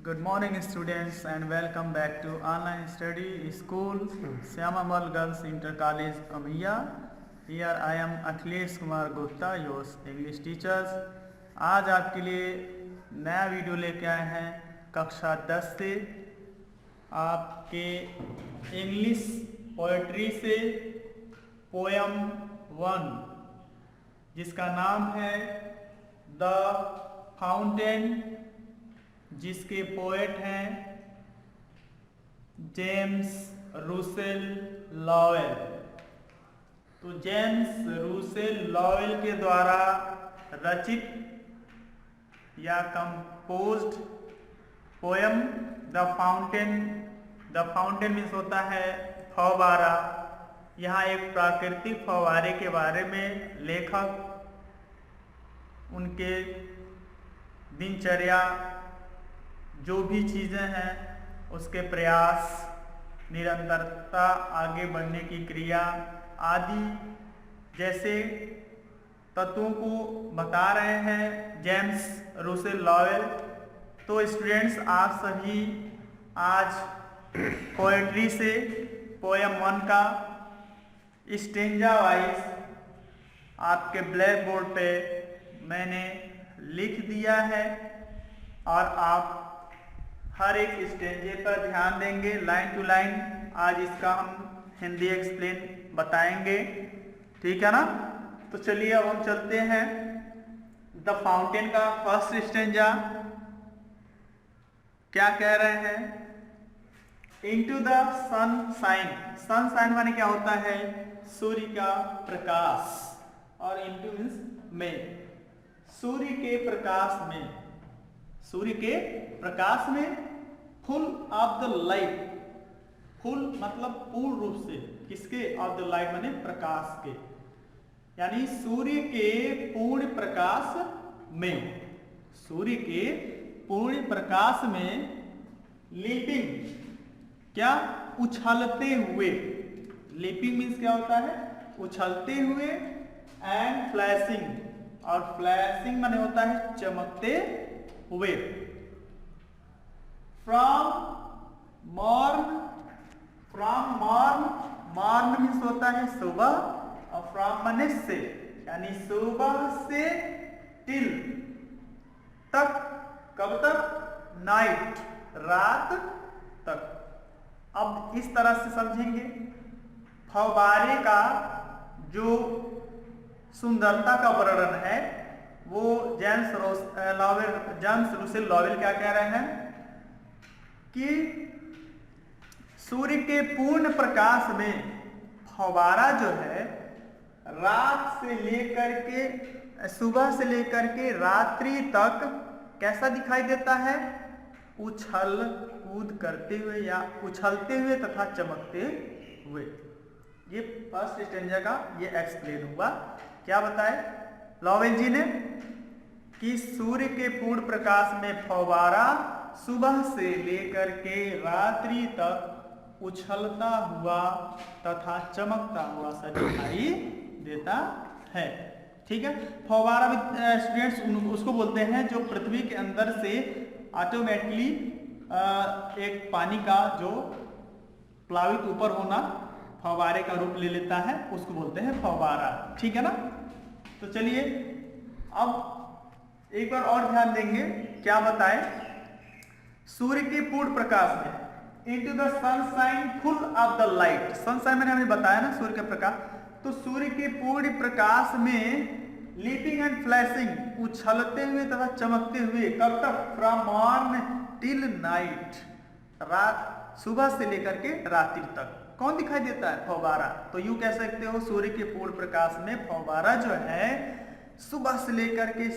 Good morning students and welcome back to online study school Syamamal Girls Inter College Amia. Here I am Akhilesh Kumar Gupta, your English teachers. आज आपके लिए नया video लेके आए हैं कक्षा 10 से आपके इंग्लिश पोएट्री से पोयम 1 जिसका नाम है द फाउंटेन, जिसके पोएट हैं जेम्स रूसेल लॉवेल। तो जेम्स रूसेल लॉवेल के द्वारा रचित या composed poem the fountain. The fountain means होता है फव्वारा। यहाँ एक प्राकृतिक फव्वारे के बारे में लेखक उनके दिनचर्या, जो भी चीज़ें हैं उसके प्रयास, निरंतरता, आगे बढ़ने की क्रिया आदि जैसे तत्वों को बता रहे हैं जेम्स रूसेल लॉवेल। तो स्टूडेंट्स, आप सभी आज पोएट्री से पोयम 1 का स्टेंजा वाइज आपके ब्लैक बोर्ड पे मैंने लिख दिया है और आप हर एक स्टेंजे पर ध्यान देंगे लाइन टू लाइन। आज इसका हम हिंदी एक्सप्लेन बताएंगे, ठीक है ना। तो चलिए अब हम चलते हैं द फाउंटेन का फर्स्ट स्टेंजा। क्या कह रहे हैं? Into the sunshine. सनशाइन माने क्या होता है? सूर्य का प्रकाश, और इनटू मीन्स में। सूर्य के प्रकाश में, सूर्य के प्रकाश में, full of the light. Full मतलब पूर्ण रूप से, किसके? ऑफ द लाइट माने प्रकाश के, यानी सूर्य के पूर्ण प्रकाश में। सूर्य के पूर्ण प्रकाश में लीपिंग, क्या? उछलते हुए। लीपिंग मीन्स क्या होता है? उछलते हुए। एंड फ्लैशिंग, और फ्लैशिंग माने होता है चमकते हुए। From morn, from morn, morn means होता है सुबह, और फ्रॉम माने से, यानी सुबह से टिल तक। कब तक? नाइट, रात तक। अब इस तरह से समझेंगे। फव्वारे का जो सुंदरता का वर्णन है वो जेम्स रूसेल लॉवेल क्या कह रहे हैं कि सूर्य के पूर्ण प्रकाश में फव्वारा जो है रात से लेकर के, सुबह से लेकर के रात्रि तक कैसा दिखाई देता है? उछल कूद करते हुए या उछलते हुए तथा चमकते हुए। ये फर्स्ट स्टेंजा का ये एक्सप्लेन हुआ। क्या बताए लॉवेल जी ने? कि सूर्य के पूर्ण प्रकाश में फव्वारा सुबह से लेकर के रात्रि तक उछलता हुआ तथा चमकता हुआ सा दिखाई देता है, ठीक है। फव्वारा स्टूडेंट्स उसको बोलते हैं जो पृथ्वी के अंदर से ऑटोमेटिकली एक पानी का जो प्लावित ऊपर होना फव्वारे का रूप ले लेता है, उसको बोलते हैं फव्वारा, ठीक है ना। तो चलिए अब एक बार और ध्यान देंगे। क्या बताए? सूर्य के पूर्ण प्रकाश में, into the sunshine full of the light. Sunshine मैंने हमें बताया ना, सूर्य का प्रकाश। तो सूर्य के पूर्ण प्रकाश में लीपिंग एंड फ्लैशिंग, उछलते हुए तथा चमकते हुए। कब तक? फ्रॉम मॉर्न टिल नाइट, रात, सुबह से लेकर के रात्रि तक। कौन दिखाई देता है? फव्वारा। तो यूं कह सकते हो सूर्य के पूर्ण प्रकाश में फव्वारा जो है सुबह से लेकर के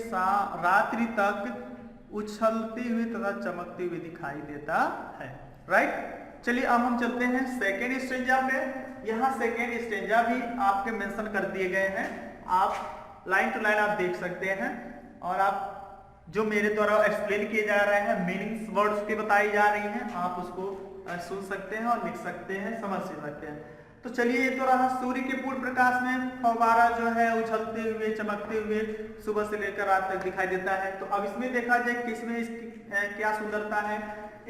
रात्रि तक उछलते हुए तथा चमकते हुए दिखाई देता है, राइट। चलिए अब हम चलते हैं सेकेंड स्टेंजा पे। यहाँ सेकेंड स्टेंजा भी आपके मेंशन कर दिए गए हैं, आप लाइन टू लाइन आप देख सकते हैं, और आप जो मेरे द्वारा एक्सप्लेन किए जा रहे हैं, मीनिंग्स वर्ड्स के बताई जा रही हैं, आप उसको सुन सकते हैं और लिख सकते हैं, समझ सकते हैं। तो चलिए ये तो रहा सूर्य के पूर्ण प्रकाश में फव्वारा जो है उछलते हुए चमकते हुए सुबह से लेकर रात तक दिखाई देता है। तो अब इसमें देखा जाए किसमें इसकी क्या सुंदरता है।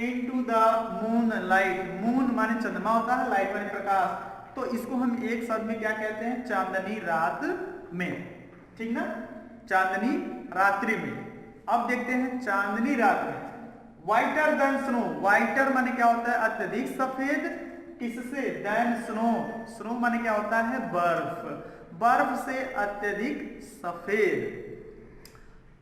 Into the moon light, moon माने चंद्रमा होता है, लाइट माने प्रकाश, तो इसको हम एक शब्द में क्या कहते हैं, चांदनी रात में, ठीक ना, चांदनी रात्रि में। अब देखते हैं चांदनी रात में व्हाइटर देन स्नो, व्हाइटर माने क्या होता है अत्यधिक सफेद, किससे, देन स्नो, स्नो माने क्या होता है बर्फ, बर्फ से अत्यधिक सफेद,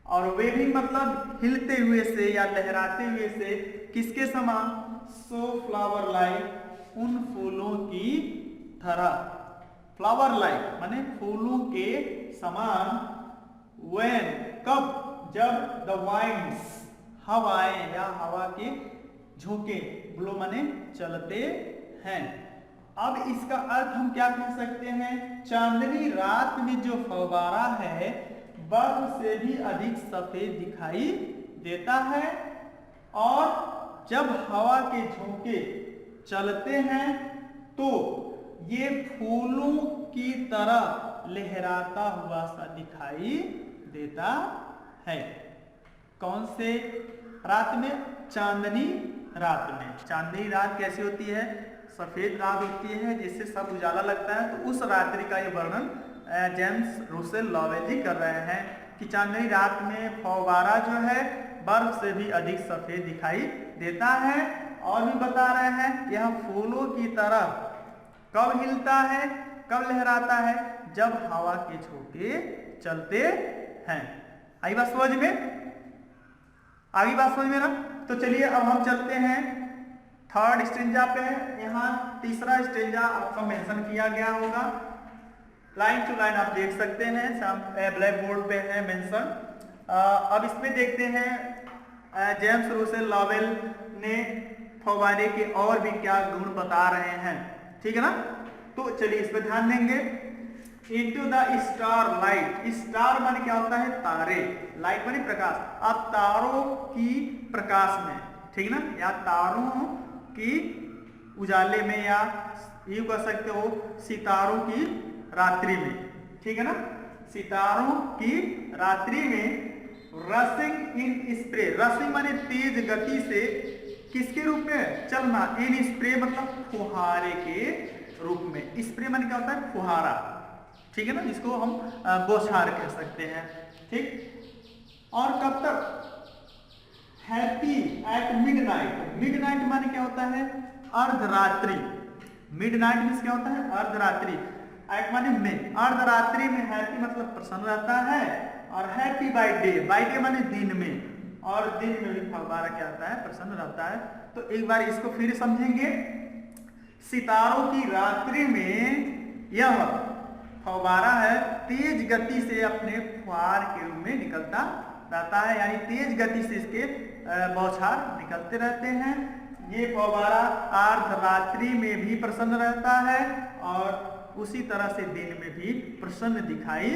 और वेविंग मतलब हिलते हुए से या लहराते हुए से, किसके समान, सो फ्लावर लाइक, उन फूलों की तरह, फ्लावर लाइक माने फूलों के समान, व्हेन कब, जब द वाइंड्स, हवाएं या हवा के झोंके, ब्लो माने चलते हैं। अब इसका अर्थ हम क्या कह सकते हैं, चांदनी रात में जो फव्वारा है बर्फ से भी अधिक सफेद दिखाई देता है, और जब हवा के झोंके चलते हैं तो ये फूलों की तरह लहराता हुआ सा दिखाई देता है। कौन से रात में, चांदनी रात में। चांदनी रात कैसी होती है, सफेद रात होती है जिससे सब उजाला लगता है। तो उस रात्रि का ये वर्णन जेम्स रूसेल लॉवेल जी कर रहे हैं कि चांदनी रात में फव्वारा जो है बर्फ से भी अधिक सफेद दिखाई देता है, और भी बता रहे हैं यह फूलों की तरह कब हिलता है, कब लहराता है, जब हवा के झोंके चलते हैं। आई बात समझ में, आगे बात समझ में ना। तो चलिए अब हम चलते हैं थर्ड स्टेंजा पे। यहाँ तीसरा स्टेंजा आपका मेंशन किया गया होगा, लाइन टू लाइन आप देख सकते हैं, ब्लैक बोर्ड पे है मेंशन। अब इसमें देखते हैं जेम्स रूसेल लॉवेल ने फव्वारे के और भी क्या गुण बता रहे हैं, ठीक है ना। तो चलिए इस पर ध्यान देंगे। Into the star light, star माने क्या होता है तारे, लाइट माने प्रकाश, आप तारों की प्रकाश में, ठीक ना, या तारों की उजाले में, या ये कह सकते हो सितारों की रात्रि में, ठीक है ना, सितारों की रात्रि में, रसिंग इन स्प्रे, रसिंग माने तेज गति से, किसके रूप में, चलना, इन स्प्रे मतलब फुहारे के रूप में, स्प्रे माने क्या होता है फुहारा, ठीक है ना, जिसको हम बौछार कह सकते हैं, ठीक। और कब तक, हैप्पी एट मिडनाइट, मिडनाइट माने क्या होता है अर्धरात्रि, मिडनाइट मींस क्या होता है अर्धरात्रि, एट माने में, अर्धरात्रि में हैप्पी मतलब प्रसन्न रहता है, और हैप्पी बाय डे माने दिन में, और दिन में भी फव्वारा क्या होता है प्रसन्न रहता है। तो एक बार इसको फिर समझेंगे, सितारों की रात्रि में यह फव्वारा है तेज गति से अपने फुहार के रूप में निकलता रहता है, यानी तेज गति से इसके बौछार निकलते रहते हैं। ये फव्वारा अर्धरात्रि में भी प्रसन्न रहता है, और उसी तरह से दिन में भी प्रसन्न दिखाई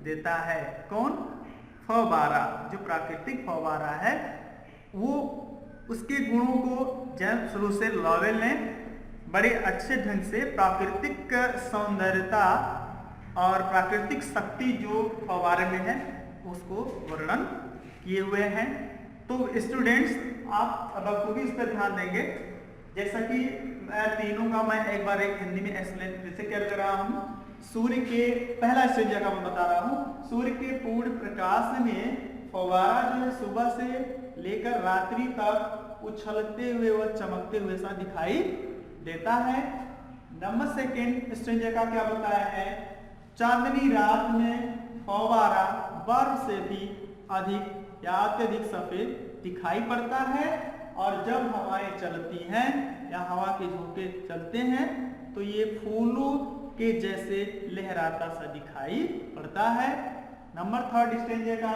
देता है। कौन, फव्वारा, जो प्राकृतिक फव्वारा है वो, उसके गुणों को जेम्स रूसेल लॉवेल ने बड़े अच्छे ढंग से प्राकृतिक सौंदर्यता और प्राकृतिक शक्ति जो फव्वारे में है उसको वर्णन किए हुए हैं। तो स्टूडेंट्स आप बखूबी इस पर ध्यान देंगे, जैसा कि तीनों का मैं एक बार एक हिंदी में एक्सप्लेन फिर से कर रहा हूँ। सूर्य के पहला स्टेंजा का मैं बता रहा हूँ, सूर्य के पूर्ण प्रकाश में फव्वारा जो है सुबह से लेकर रात्रि तक उछलते हुए व चमकते हुए सा दिखाई देता है। नंबर सेकेंड स्टेंजा का क्या बताया है, चांदनी रात में फव्वारा बर्फ से भी अधिक या अत्यधिक सफेद दिखाई पड़ता है, और जब हवाएं चलती हैं या हवा के झोंके चलते हैं तो ये फूलों के जैसे लहराता सा दिखाई पड़ता है। नंबर थर्ड स्टेंजे का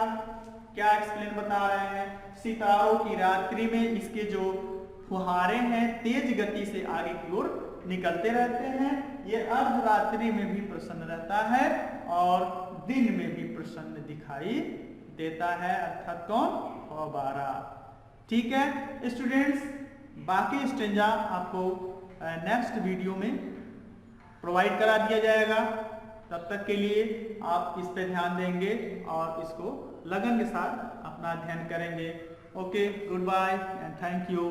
क्या एक्सप्लेन बता रहे हैं, सितारों की रात्रि में इसके जो फुहारे हैं तेज गति से आगे की ओर निकलते रहते हैं, ये अर्धरात्रि में भी प्रसन्न रहता है और दिन में भी प्रसन्न दिखाई देता है, अर्थात कौन, फव्वारा। ठीक है स्टूडेंट्स, बाकी स्टेंजा आपको नेक्स्ट वीडियो में प्रोवाइड करा दिया जाएगा। तब तक के लिए आप इस पे ध्यान देंगे और इसको लगन के साथ अपना अध्ययन करेंगे। Okay, good bye and thank you.